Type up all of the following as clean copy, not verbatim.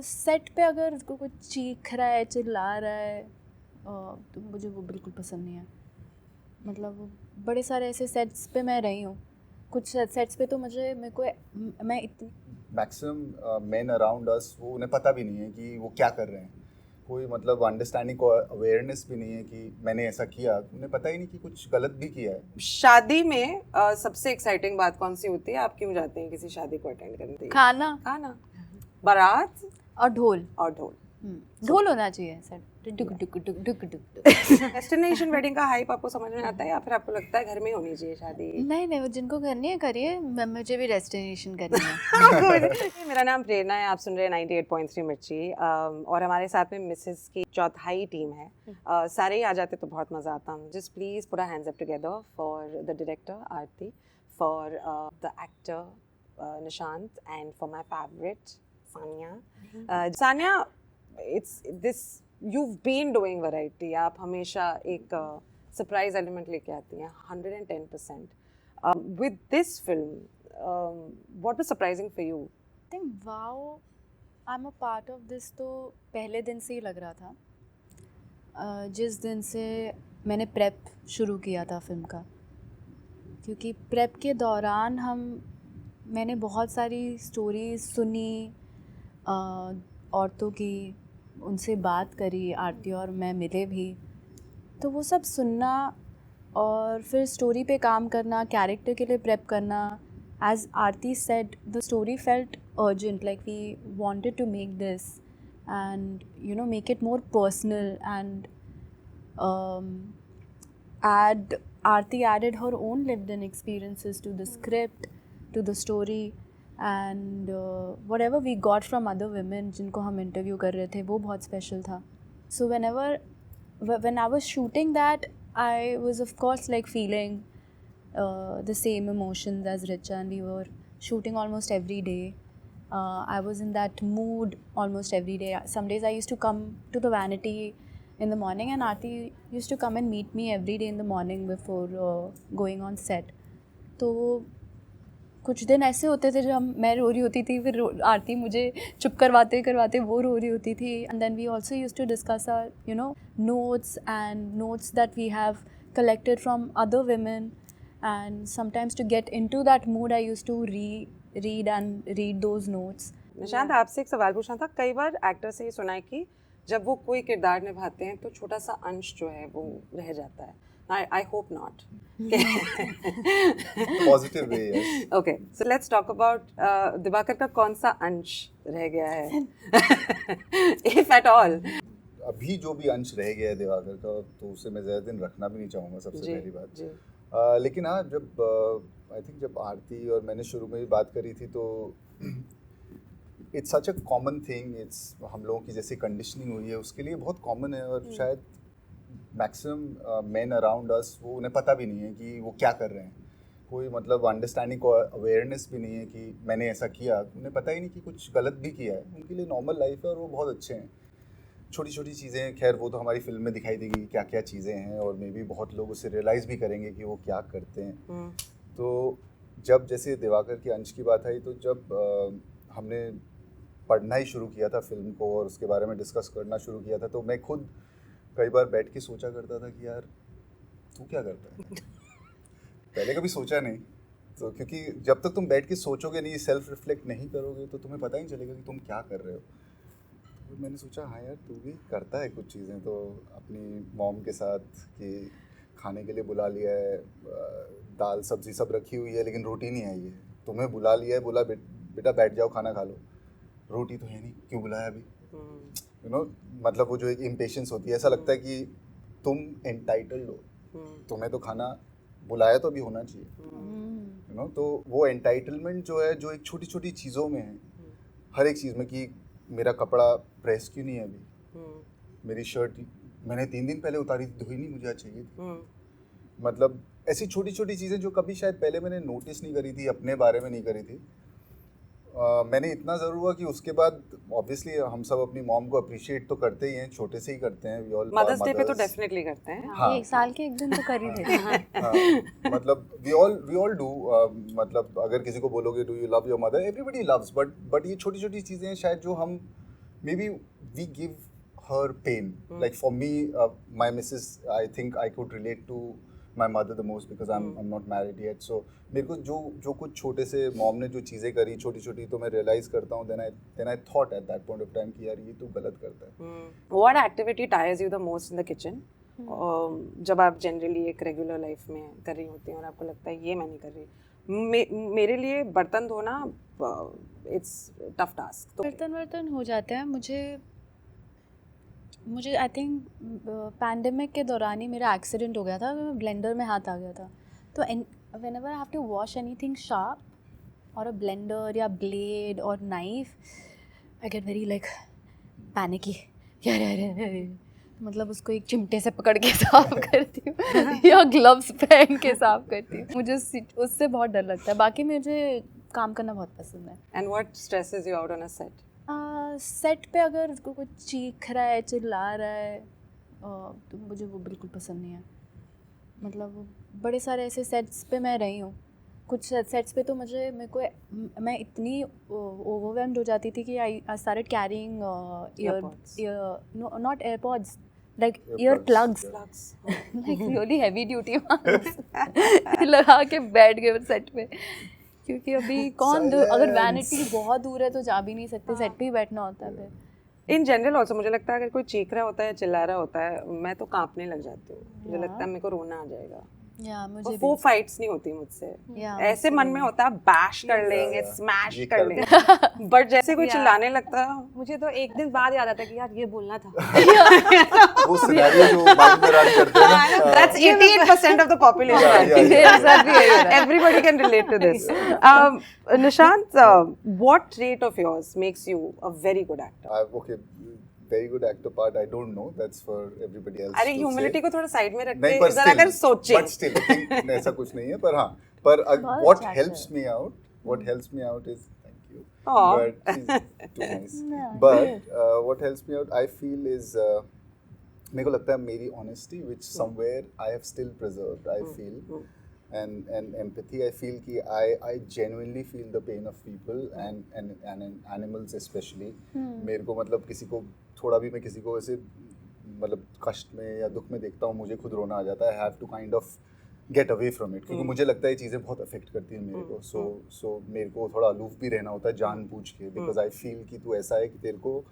Set पे अगर उसको कुछ चीख रहा है, चिल्ला रहा है, तो मुझे वो बिल्कुल पसंद नहीं है. मतलब बड़े सारे ऐसे सेट्स पे मैं रही हूँ. कुछ सेट्स पे तो मेरे को मैं इतनी मैक्सिमम मेन अराउंड अस, वो उन्हें पता भी नहीं है कि वो क्या कर रहे हैं. कोई मतलब अंडरस्टैंडिंग को अवेयरनेस भी नहीं है कि मैंने ऐसा किया. उन्हें पता ही नहीं कि कुछ गलत भी किया है. शादी में सबसे एक्साइटिंग बात कौन सी होती है? आप क्यों जाते हैं किसी शादी को अटेंड करने के लिए? खाना बारात और ढोल. ढोल होना चाहिए सर. डेस्टिनेशन वेडिंग का हाइप आपको समझ में आता है या फिर आपको लगता है घर में होनी चाहिए शादी? नहीं, वो जिनको करनी है करिए, मुझे भी डेस्टिनेशन करनी है. मेरा नाम प्रेरणा है, आप सुन रहे हैं 98.3 मिर्ची, और हमारे साथ में मिसेस की चौथाई टीम है. सारे ही आ जाते तो बहुत मज़ा आता. Just please put our hands up together for the director Aarti, for the actor Nishant, and for my favourite Sania. Sania, it's this, you've been doing variety. आप हमेशा एक surprise element लेके आती हैं 110%. With this film, what was surprising for you? I think wow, I'm a part of this तो पहले दिन से ही लग रहा था. जिस दिन से मैंने प्रेप शुरू किया था फिल्म का, क्योंकि प्रेप के दौरान मैंने बहुत सारी स्टोरीज सुनी, औरतों की, उनसे बात करी, आरती और मैं मिले भी. तो वो सब सुनना और फिर स्टोरी पे काम करना, कैरेक्टर के लिए प्रेप करना. As Aarti said, the story felt urgent, like we wanted to make this and you know make it more personal and Aarti added her own lived in experiences to the script, to the story. And whatever we got from other women जिनको हम interview कर रहे थे, वो बहुत special था. So when I was shooting that, I was of course like feeling the same emotions as Richa, and we were shooting almost every day. I was in that mood almost every day. Some days I used to come to the Vanity in the morning, and Aarti used to come and meet me every day in the morning before going on set. तो कुछ दिन ऐसे होते थे जब मैं रो रही होती थी, फिर आरती मुझे चुप करवाते वो रो रही होती थी. And then we also used to discuss our notes that we have collected from other women, and sometimes to get into that mood I used to read those notes. Nishant, आपसे एक सवाल पूछना था. कई बार एक्टर से ये सुना है कि जब वो कोई किरदार निभाते हैं तो छोटा सा अंश जो है वो रह जाता है. I hope not. Positive way, yes. Okay, so let's talk about Diwakar का कौन सा अंश रह गया है, if at all. अभी जो भी अंश रह गया है दिवाकर का, तो उसे मैं ज़्यादा दिन रखना भी नहीं चाहूँगा, सबसे पहली बात. लेकिन हाँ, जब आरती और मैंने शुरू में भी बात करी थी, तो it's such a common thing. It's हम लोगों की जैसी कंडीशनिंग हुई है उसके लिए बहुत कॉमन है. और शायद मैक्सिमम मेन अराउंड अस, वो उन्हें पता भी नहीं है कि वो क्या कर रहे हैं. कोई मतलब अंडरस्टैंडिंग को अवेयरनेस भी नहीं है कि मैंने ऐसा किया. उन्हें पता ही नहीं कि कुछ गलत भी किया है. उनके लिए नॉर्मल लाइफ है और वो बहुत अच्छे हैं. छोटी छोटी चीज़ें, खैर वो तो हमारी फिल्म में दिखाई देगी क्या क्या चीज़ें हैं, और मे बी बहुत लोग उसे रियलाइज़ भी करेंगे कि वो क्या करते हैं. तो जब जैसे दिवाकर के अंश की बात आई, तो जब हमने पढ़ना ही शुरू किया था फिल्म को और उसके बारे में डिस्कस करना शुरू किया था, तो मैं खुद कई बार बैठ के सोचा करता था कि यार तू क्या करता है. पहले कभी सोचा नहीं, तो क्योंकि जब तक तुम बैठ के सोचोगे नहीं, सेल्फ रिफ्लेक्ट नहीं करोगे, तो तुम्हें पता ही नहीं चलेगा कि तुम क्या कर रहे हो. तो मैंने सोचा हाँ यार, तू भी करता है कुछ चीज़ें. तो अपनी मॉम के साथ कि खाने के लिए बुला लिया है, दाल सब्जी सब रखी हुई है, लेकिन रोटी नहीं आई है. तुम्हें बुला लिया है, बोला बेटा बैठ जाओ खाना खा लो. रोटी तो है नहीं, क्यों बुलाया अभी. यू नो, मतलब वो जो एक इम्पेशेंस होती है, ऐसा लगता है कि तुम एंटाइटल्ड हो, तुम्हें तो खाना बुलाया तो अभी होना चाहिए. यू नो, तो वो एंटाइटलमेंट जो है, जो एक छोटी छोटी चीज़ों में है, हर एक चीज़ में, कि मेरा कपड़ा प्रेस क्यों नहीं है अभी, मेरी शर्ट मैंने 3 दिन पहले उतारी थी, धोई नहीं, मुझे आज चाहिए थी. मतलब ऐसी छोटी छोटी चीज़ें जो कभी शायद पहले मैंने नोटिस नहीं करी थी, अपने बारे में नहीं करी थी. मैंने इतना ज़रूर हुआ कि उसके बाद ऑब्वियसली हम सब अपनी मॉम को अप्रिशिएट तो करते ही हैं, छोटे से ही करते हैं. वी ऑल मदर्स डे पे तो डेफिनेटली करते हैं. हाँ, एक साल के एक दिन तो कर ही देते हैं. मतलब वी ऑल डू. मतलब अगर किसी को बोलोगे do you love your mother, everybody loves, but ये छोटी छोटी चीज़ें हैं शायद जो हम maybe we give her pain. Like for me, my missus, I think I could relate to my mother the most because I'm not married yet. So मेरे को जो कुछ छोटे से मॉम ने जो चीज़ें करी छोटी छोटी तो मैं रियलाइज करता हूँ. Then I thought at that point of time कि यार ये तो गलत करता है. What activity tires you the most in the kitchen? जब आप जनरली एक रेगुलर लाइफ में कर रही होती हैं और आपको लगता है ये मैं नहीं कर रही. मेरे लिए बर्तन धोना इट्स टफ टास्क. तो बर्तन हो जाते हैं. मुझे आई थिंक पैंडेमिक के दौरान ही मेरा एक्सीडेंट हो गया था. ब्लेंडर में हाथ आ गया था. तो whenever I have to wash anything sharp or a blender या blade or knife, I get very like panicky. यार मतलब उसको एक चिमटे से पकड़ के साफ करती हूँ या ग्लव्स पहन के साफ करती हूँ. मुझे उससे बहुत डर लगता है. बाकी मुझे काम करना बहुत पसंद है. And what stresses you out on a set? Set पे अगर उसको कुछ चीख रहा है चिल्ला रहा है तो मुझे वो बिल्कुल पसंद नहीं है. मतलब बड़े सारे ऐसे सेट्स पे मैं रही हूँ. कुछ सेट्स पे तो मैं इतनी ओवरवेल्म्ड हो जाती थी कि I started carrying not AirPods like ear plugs like really heavy duty ones लगा के बैठ गए सेट पे. क्योंकि अभी अगर वैनिटी बहुत दूर है तो जा भी नहीं सकते. सेट पे ही बैठना होता है. फिर इन जनरल ऑल्सो मुझे लगता है अगर कोई चीख रहा होता है चिल्ला रहा होता है मैं तो कांपने लग जाती हूँ. मुझे लगता है मेरे को रोना आ जाएगा. मुझे वो फाइट्स नहीं होती मुझसे. ऐसे मन में होता है बैश कर लेंगे स्मैश कर लेंगे. बट जैसे कोई चिल्लाने लगता है मुझे तो एक दिन बाद याद आता है कि यार ये बोलना था. वो सिनेरियो जो बाद में रन करते हैं ना, that's 88% of the population. Everybody can relate to this. Nishant, what trait of yours makes you a very good actor? Okay, very good actor part I don't know, that's for everybody else. अरे humility को थोड़ा side में रख नहीं, के जरा अगर सोचें. but still I think ऐसा कुछ नहीं है. पर हाँ, पर what helps me out is thank you. But she's too nice. But what helps me out I feel is मेरे को लगता है मेरी honesty which somewhere I have still preserved. I feel and empathy. I feel कि I genuinely feel the pain of people and animals especially. मेरे को मतलब किसी को थोड़ा भी मैं किसी को ऐसे मतलब कष्ट में या दुख में देखता हूँ मुझे खुद रोना आ जाता है. I have to kind of get away from it क्योंकि मुझे लगता है ये चीज़ें बहुत अफेक्ट करती हैं मेरे को. So मेरे को थोड़ा अलूफ भी रहना होता है जानबूझ के because I feel कि तू ऐसा है कि तेरे को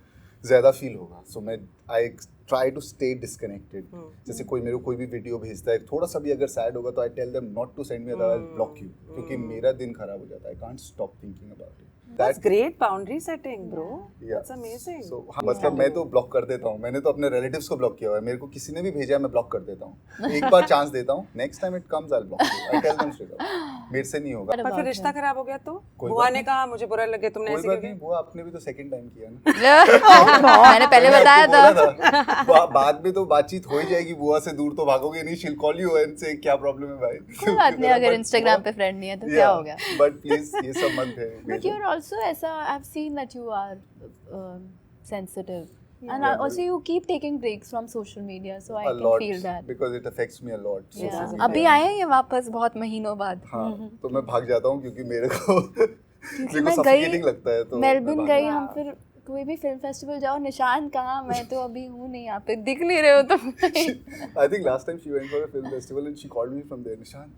ज़्यादा फील होगा. सो मैं I try to stay disconnected. जैसे कोई मेरे को कोई भी वीडियो भेजता है थोड़ा सा भी अगर सैड होगा तो I tell them not to send me otherwise block you क्योंकि मेरा दिन खराब हो जाता है. I can't stop thinking about it. That's great boundary setting, bro. Yeah. That's amazing. So मतलब मैं तो ब्लॉक कर देता हूँ. मैंने तो अपने रिलेटिव्स को ब्लॉक किया हुआ है. मेरे को किसी ने भी भेजा है मैं ब्लॉक कर देता हूँ. एक बार चांस देता हूँ. Next time it comes I will block you. I tell them straight up. मेरे से नहीं होगा. पर फिर रिश्ता खराब हो गया तो बुआ ने कहा मुझे बुरा लगे तुमने ऐसे क्यों. बुआ आपने भी तो सेकंड टाइम किया ना. मैंने पहले बताया था. बाद में तो बातचीत हो ही जाएगी. बुआ से दूर तो भागोगे नहीं. शील कॉल यू एंड से क्या प्रॉब्लम है भाई. कोई बात नहीं अगर इंस्टाग्राम पे फ्रेंड नहीं है तो क्या हो गया. बट प्लीज ये सब मत है. बट यू आर आल्सो ऐसा I've seen that you are sensitive. Yeah. And also you keep taking breaks from social media, so I can feel that. Because it affects me a lot. Yeah. अभी आए हैं ये वापस बहुत महीनों बाद. हाँ, तो मैं भाग जाता हूँ क्योंकि मेरे को suffocating लगता है. तो मेलबर्न गई हम फिर कोई भी फिल्म फेस्टिवल जाओ. निशान कहाँ. मैं तो अभी हूँ नहीं यहाँ पे. दिख नहीं रहे हो तुम. I think last time she went for a film festival and she called me from there. निशान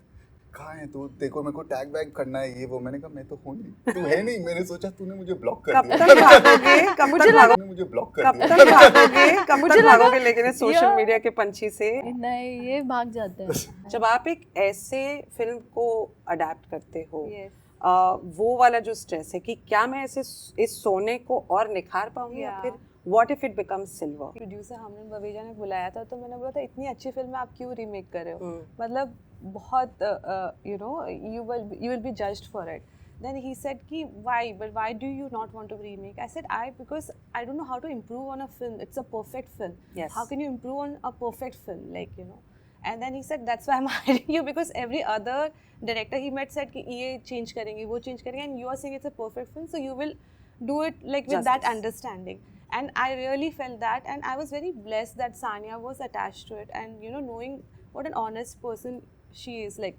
कहाँ है तू. देखो मेरे को टैग बैग करना है ये वो. मैंने कहा मैं तो हूँ नहीं. तू है नहीं. मैंने सोचा तूने मुझे ब्लॉक कर दिया. मुझे ब्लॉक कर दिया. मुझे भागोगे लेकिन सोशल मीडिया के पंछी से नहीं ये भाग जाते हैं. जब आप एक ऐसे फिल्म को अडेप्ट करते हो वो वाला जो स्ट्रेस है कि क्या मैं ऐसे इस सोने को और निखार पाऊंगी या फिर What if it becomes silver? Producer हमने बवेजा ने बुलाया था तो मैंने बोला था इतनी अच्छी फिल्म आप क्यों रीमेक कर रहे हो. मतलब बहुत you will be judged for it. Then he said कि why do you not want to remake? I said because I don't know how to improve on a film. It's a perfect film. Yes. How can you improve on a perfect film And then he said that's why I'm hiring you because every other director he met said कि ये change करेंगे वो change करेंगे and you are saying it's a perfect film so you will do it like with that understanding. And I really felt that and I was very blessed that Sanya was attached to it and knowing what an honest person she is like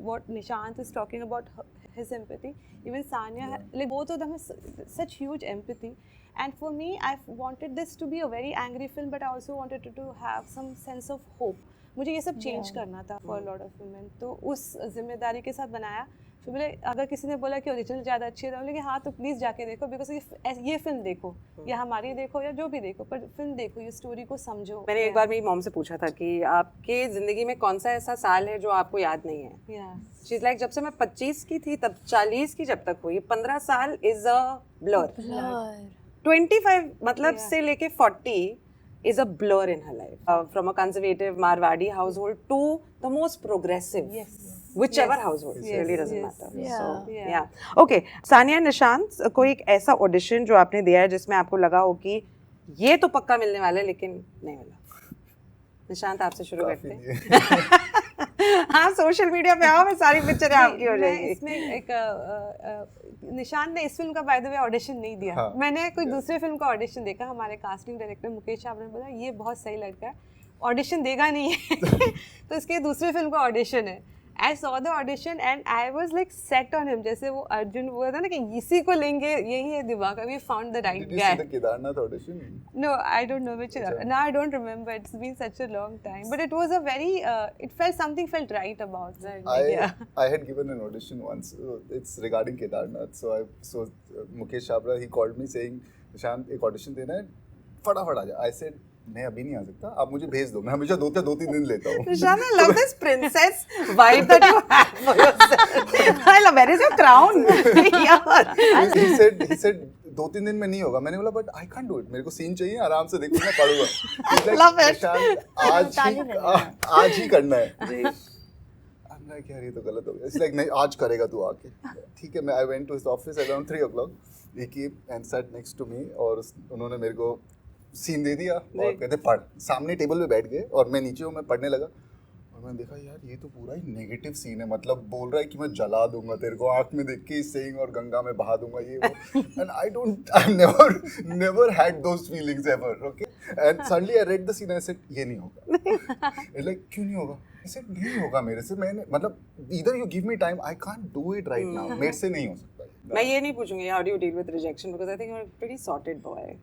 what Nishant is talking about his empathy even Sanya like both of them have such huge empathy And for me, I wanted this to be a very angry film, but I also wanted it to have some sense of hope. मुझे ये सब change करना था for a lot of women. तो उस जिम्मेदारी के साथ बनाया. फिर बोले अगर किसी ने बोला कि ओरिजिनल ज़्यादा अच्छी है तो बोले कि हाँ तो प्लीज़ जाके देखो, बिकॉज ये फिल्म देखो या हमारी देखो या जो भी देखो, पर फिल्म देखो, ये स्टोरी को समझो. मैंने एक बार मेरी मॉम से पूछा था कि आपके ज़िंदगी में कौन सा ऐसा साल है जो आपको याद नहीं है. शी इज़ लाइक जब से मैं 25 की थी तब 40 की जब तक हुई, 15 साल इज़ अ ब्लर. 25 मतलब से लेके 40 is a blur in her life. From a conservative Marwadi household to the most progressive. Yes. Whichever household, it really doesn't matter. Yeah. So, yeah. Okay. Sania Nishant, कोई एक ऐसा ऑडिशन जो आपने दिया है जिसमें आपको लगा हो कि ये तो पक्का मिलने वाला है लेकिन नहीं मिला. निशांत आपसे शुरू करते हैं. हाँ, सोशल मीडिया पे आओ, मैं सारी पिक्चरें आपकी हो जाएगी. इसमें एक निशांत ने इस फिल्म का बाय द वे ऑडिशन नहीं दिया. हाँ. मैंने कोई दूसरे फिल्म का ऑडिशन देखा. हमारे कास्टिंग डायरेक्टर मुकेश छाबड़ा ने बोला ये बहुत सही लड़का है, ऑडिशन देगा नहीं है. तो इसके दूसरे फिल्म का ऑडिशन है. I saw the audition and I was like set on him. जैसे वो अर्जुन बोला था ना कि इसी को लेंगे, यही है दिमाग. We found the right Did you guy. see the Kedarnath audition? No, I don't know which. No, I don't remember. It's been such a long time. But it was a very. It felt something felt right about that. I had given an audition once. It's regarding Kedarnath. So Mukesh Chhabra, he called me saying, "Nishant, एक audition देना है, फटाफट आ जा." I said, मैं अभी नहीं आ सकता, आप मुझे भेज दो. मैं हमेशा 2-3 दिन लेता हूँ. Nishant, I love this princess vibe that you have for yourself. I love. Where is your crown? Yeah. He said 2-3 दिन में नहीं होगा. मैंने बोला but I can't do it, मेरे को सीन चाहिए, आराम से देखो, मैं पढ़ूंगा. Love it. आज ही करना है. I'm like यार ये तो गलत हो गया. It's like नहीं, आज करेगा तू आके. ठीक है. मैं I went to his office around 3 o'clock. He came and sat next to me और उन्होंने मेरे को सीन दे दिया और कहते पढ़. सामने टेबल पे बैठ गए और मैं नीचे हूँ, मैं पढ़ने लगा और मैंने देखा यार ये तो पूरा ही नेगेटिव सीन है. मतलब बोल रहा है कि मैं जला दूंगा तेरे को, आँख में देख के सेइंग और गंगा में बहा दूंगा ये वो. And I never had those feelings ever. Okay. And suddenly I read the scene. I said ये नहीं होगा. लाइक क्यों नहीं होगा? आई सेड नहीं होगा मेरे से. मैंने मतलब either you give me time, I can't do it right now. मेरे से नहीं हो सकता. मैं ये नहीं पूछूंगी how do you deal with rejection because I think you are pretty sorted boy.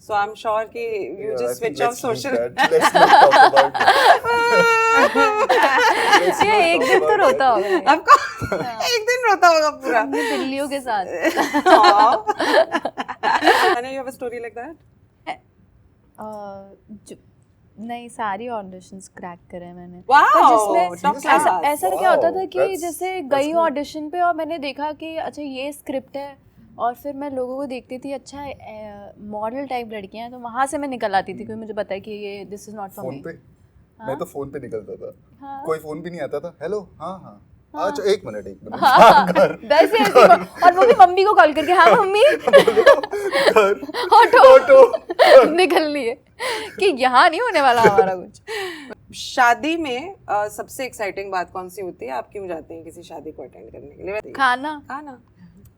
So I'm sure कि you just switch off social. Let's not talk about it. ये एक दिन तो रोता होगा. आपको एक दिन रोता होगा पूरा. बिल्लियों के साथ. And you have a story like that? नहीं, सारी ऑडिशंस क्रैक करे मैंने. Wow, top class. ऐसा क्या होता था कि That's- जैसे गई ऑडिशन पे और मैंने देखा कि अच्छा ये स्क्रिप्ट है और फिर मैं लोगों को देखती थी, अच्छा मॉडल टाइप लड़कियां हैं, तो वहाँ से मैं निकल आती थी. कोई मुझे बताया कि ये this is not for phone me. पे मैं तो फोन पे निकलता था. हाँ. कोई फोन भी नहीं आता था. हेलो. हाँ अच्छा एक मिनट वैसे ऐसे और वो भी मम्मी को कॉल करके हाँ मम्मी ऑटो निकल लिए कि यहाँ नहीं होने वाला हमारा कुछ. शादी में सबसे एक्साइटिंग बात कौन सी होती है? आप क्यों जाते हैं किसी शादी को अटेंड करने के लिए? खाना,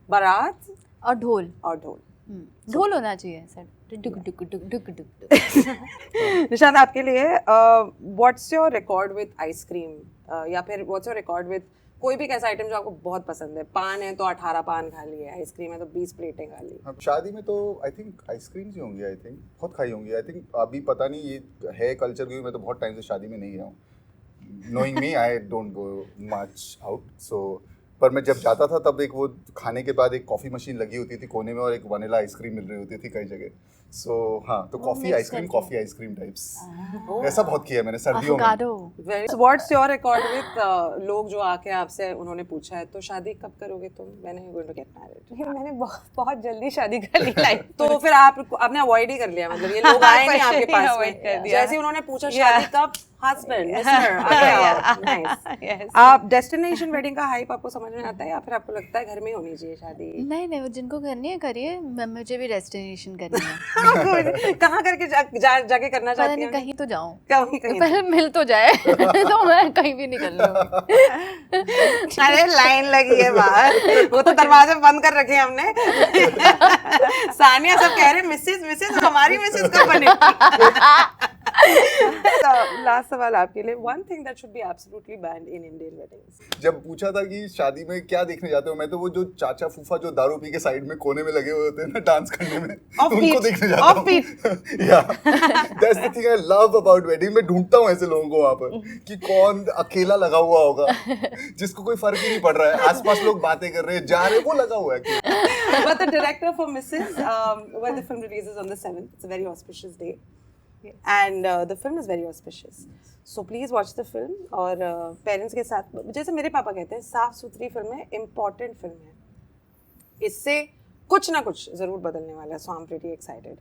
बारात और ढोल. ढोल होना चाहिए सर. निशांत, आपके लिए what's your record with ice cream या फिर व्हाट्स योर रिकॉर्ड विद कोई भी ऐसा आइटम जो आपको बहुत पसंद है? पान है तो 18 पान खा लिए, आइसक्रीम है तो 20 प्लेटें खा ली. शादी में तो आई थिंक आइसक्रीम्स ही होंगी. आई थिंक बहुत खाई होंगी. आई थिंक अभी पता नहीं ये है कल्चर, क्योंकि मैं तो बहुत टाइम से शादी में नहीं गया हूँ. Knowing me I don't go much out. So पर मैं जब जाता था तब एक वो खाने के बाद एक कॉफ़ी मशीन लगी होती थी कोने में और एक वनीला आइसक्रीम मिल रही होती थी कई जगह. सो हाँ, तो कॉफ़ी आइसक्रीम टाइप्स ऐसा बहुत किया मैंने सर्दियों में. व्हाट्स योर रिकॉर्ड विद लोग जो आके आपसे उन्होंने पूछा है तो शादी कब करोगे तुम? When are you going to get married? मैंने बहुत जल्दी शादी कर ली लाइफ. तो फिर आपने अवॉइड ही कर लिया, मतलब ये लोग आए नहीं आपके पास में. जैसे उन्होंने पूछा शादी कब, हस्बैंड नाइस. आप डेस्टिनेशन वेडिंग का हाइप आपको समझ में आता है या फिर आपको लगता है घर में होनी चाहिए शादी? नहीं, वो जिनको करनी है करिए, मुझे भी डेस्टिनेशन करनी है. कहाँ करके जाके करना चाहती हैं? कहीं तो जाऊं, कहीं पहले मिल तो जाए तो मैं कहीं भी निकल लूं. अरे लाइन लगी है बाहर, वो तो दरवाजे बंद कर रखे हैं हमने. सानिया सब कह रहे मिसेस हमारी मिसेस कब बनेगी? लास्ट सवाल आपके लिए, one thing that should be absolutely band in Indian weddings. जब पूछा था कि शादी में क्या देखने जाते हो, मैं तो वो जो चाचा फूफा जो दारू पी के साइड में कोने में लगे हुए होते हैं ना डांस करने में, उनको देखने जाता हूँ। या that's the thing I love about wedding. मैं ढूंढता हूँ ऐसे लोगों को वहाँ पर कि कौन अकेला लगा हुआ होगा जिसको कोई फर्क ही नहीं पड़ रहा है, आसपास लोग बातें कर रहे हैं, जा रहे, वो लगा हुआ है। But the director for Mrs. When the film releases on the 7th, it's a very auspicious day. Yes. And the film is very auspicious. So please watch the film. और पेरेंट्स के साथ, जैसे मेरे पापा कहते हैं, साफ सुथरी फिल्म है, इम्पॉर्टेंट फिल्म है, इससे कुछ ना कुछ ज़रूर बदलने वाला है. So I'm pretty excited.